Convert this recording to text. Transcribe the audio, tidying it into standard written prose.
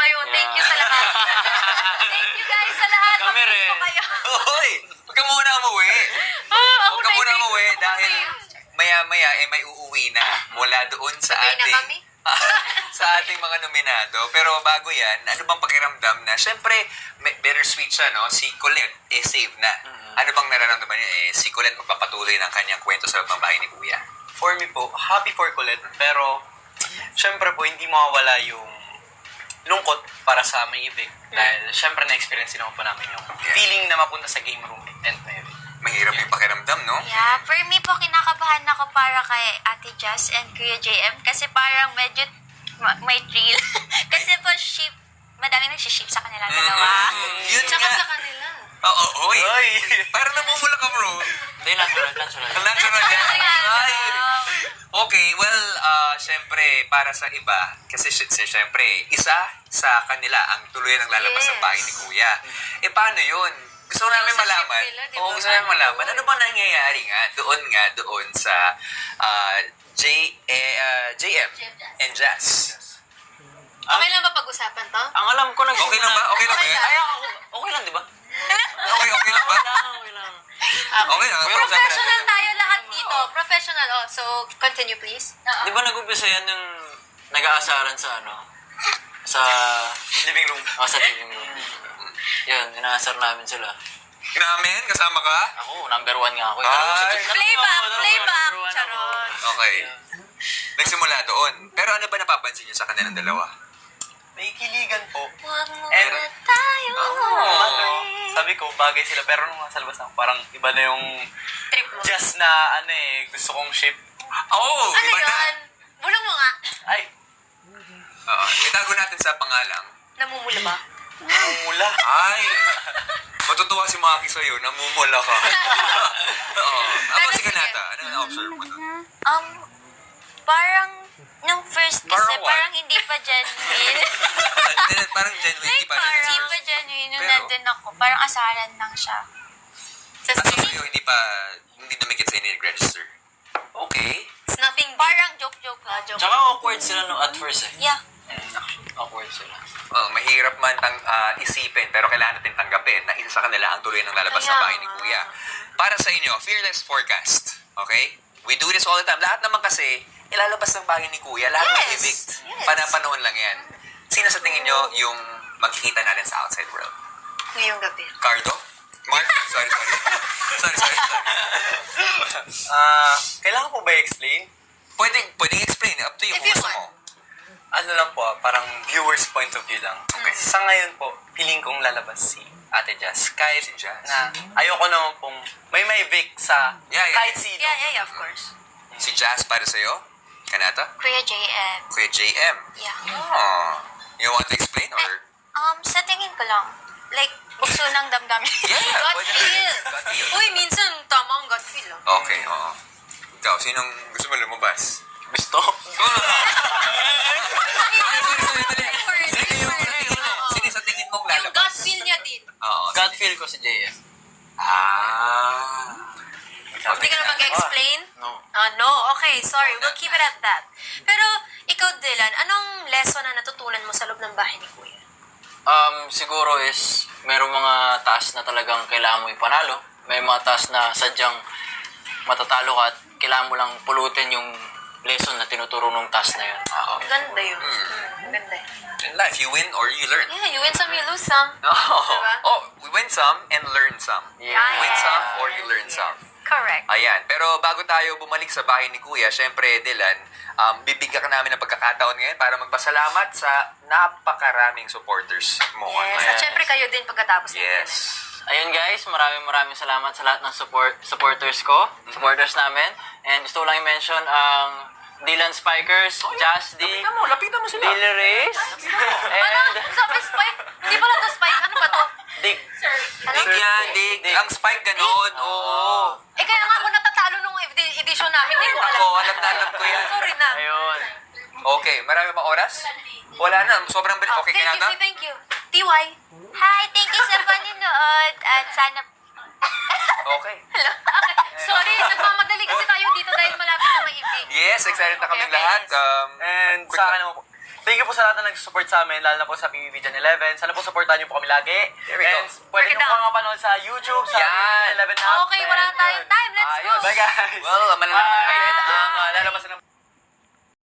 kayo. Thank you sa lahat. Thank you guys sa lahat. Kami Mamiss rin. ko kayo. Hoy! Huwag ka muna umuwi. Ako Huwag ka muna na-ibig. umuwi dahil maya-maya may uuwi na mula doon sa Sabay na ating kami? sa ating mga nominado. Pero bago yan, ano bang pakiramdam na? Siyempre, bittersweet siya, no? Si Colette, save na. Ano bang nararamdaman niya? Si Colette magpapatuloy ng kanyang kwento sa loob ng bahay ni Kuya. For me po, happy for Colette. Pero, syempre po, hindi mawawala yung lungkot para sa may ibig. Dahil, syempre, na-experience din po namin yung feeling na mapunta sa game room and may ibig. Mahirap yung pakiramdam, no? Yeah, for me po, kinakabahan ako para kay Ate Jazz and Kuya JM kasi parang medyo may thrill. Kasi po, madami nagsiship sa kanila dalawa. Yun Tsaka nga. sa kanila. Oo, oy. Oy! Parang namumula ka, bro. Hindi, natural. Natural yan. Ay. Okay, well, syempre, para sa iba, kasi syempre, isa sa kanila ang tuloy ng lalabas sa bahay ni Kuya. Paano yun? Gusto namin Yung sa malaman. ship nila, di ba? Oo, gusto namin malaman. Ano ba nangyayari doon sa JM and Jazz? Okay lang ba pag-usapan to? Ang alam ko nagsimula. Okay lang ba? Okay lang ba yan? Ay, okay lang, di ba? Okay lang ba? Okay lang. Okay lang. Professional tayo lahat dito. Professional. Oh, so, continue please. Di ba nag-umpisa yan yung nag-aasaran sa ano? Sa living room. Sa living room. Yun, inaasar namin sila. Namin? Kasama ka? Ako, number 1 nga ako. Ay. Playback. Charot. Okay. Nagsimula doon. Pero ano ba napapansin niyo sa kanilang dalawa? May kiligan po. Huwag mo And- na tayo. Sabi ko, bagay sila. Pero nung nasa labas na, parang iba na yung Trip mo. just na gusto kong ship. Oo! Ano iba na. yun? Bulong mo nga. Ay, Oo. Itago natin sa pangalang. Namumula ba? mula. Ay! Matutuwa si Maki sa'yo. Namumula ka. Oo. Ako si Kanata. Ano na-observe mo doon? Parang, nung first kasi, Parang what? parang hindi pa genuine. Parang genuine. Hindi pa Hindi rin. pa genuine nung Pero- nandun ako. Parang asaran lang siya. Sa Kaso sa'yo, hindi dumikit sa register. Okay. It's nothing parang joke-joke lang. Joke. Tsaka awkward sila no at first eh. Yeah. Awkward sila. Mahirap man isipin, pero kailangan natin tanggapin na isa sa kanila ang tuloy ng lalabas sa Kaya bahay ni nga. Kuya. Para sa inyo, fearless forecast. Okay? We do this all the time. Lahat naman kasi, ilalabas ng bahay ni Kuya. Lahat ng Yes. evict. Yes. Panapanahon lang yan. Sino sa tingin nyo yung magkikita natin sa outside world? Ngayong gabi. Cardo? Mark? Sorry. sorry. Kailangan ko ba i-explain? Pwedeng explain. Up to you If kung you gusto want. mo. Ano lang po, parang viewer's point of view lang. Okay. Sa ngayon po, feeling kong lalabas si Ate Jazz. Kahit Si Jazz. na ayoko naman pong may Vic sa Yeah. kahit sino. Yeah, of course. Si Jazz para sa'yo? Kanata? Kuya JM. Kuya JM? Yeah. Oh. You want to explain or? Sa tingin ko lang, like, bukso ng damdamin. Yeah, gut pwede feel. naman. Gut feel. Uy, minsan tama ang gut feel. Okay, oo. Ikaw, sinong gusto mo lumabas? Gusto? Sino sa tingin mong Yung lalabas? gut feel niya din. Oo. God feel ko si JM. Hindi ka na mag-explain? No. No? Okay, sorry. We'll keep it at that. Pero, ikaw, Dylan, anong lesson na natutunan mo sa loob ng bahay ni Kuya? Siguro is merong mga task na talagang kailangan mo ipanalo. May mga task na sadyang matatalo ka at kailangan mo lang pulutin yung lesson na tinuturo ng task na yun. Ganda yun. Ganda yun. In life, you win or you learn. Yeah, you win some, you lose some. Oh, Diba? we win some and learn some. Yeah. Win some or you learn some. Correct. Ayan. Pero bago tayo bumalik sa bahay ni Kuya, syempre, Dylan, bibigyan ka namin ng pagkakataon ngayon para magpasalamat sa napakaraming supporters mo. Yes. At syempre kayo din pagkatapos nito. Yes. Ayun guys, maraming salamat sa lahat ng supporters ko, supporters namin. And gusto ko lang i-mention ang Dylan Spikers, Jazz D, Lapitan mo sila. Billy Reyes, Ano? and Sabi spike? Hindi pala to spike. Ano ba to? Dig. Dig yan, dig. Ang spike ganon. Oo. Kaya nga ako natatalo nung edition namin. Hindi ko alam. Ako, alam ko yan. Sorry na. Ayun. Okay, marami pa oras? Wala na, sobrang bilis. Okay, Thank you, Kanata? thank you. TY. Hi, thank you sa panonood. At sana... Okay. Hello? Okay. Sorry, nagmamadali kasi tayo dito dahil malapit na may ibig. Yes, excited na kaming Okay, lahat. okay. And quick sa lang. akin naman po, Thank you po sa lahat na nag-support sa amin, lalo na po sa PBB Gen 11. Sana po supportahan niyo po kami lagi. There we go. And pwede niyo po kami mapanood sa YouTube, sa Yan. PBB 11 Hub. Okay, wala tayong time. Let's go. Bye guys! Well, malalaman natin ang lalabas ng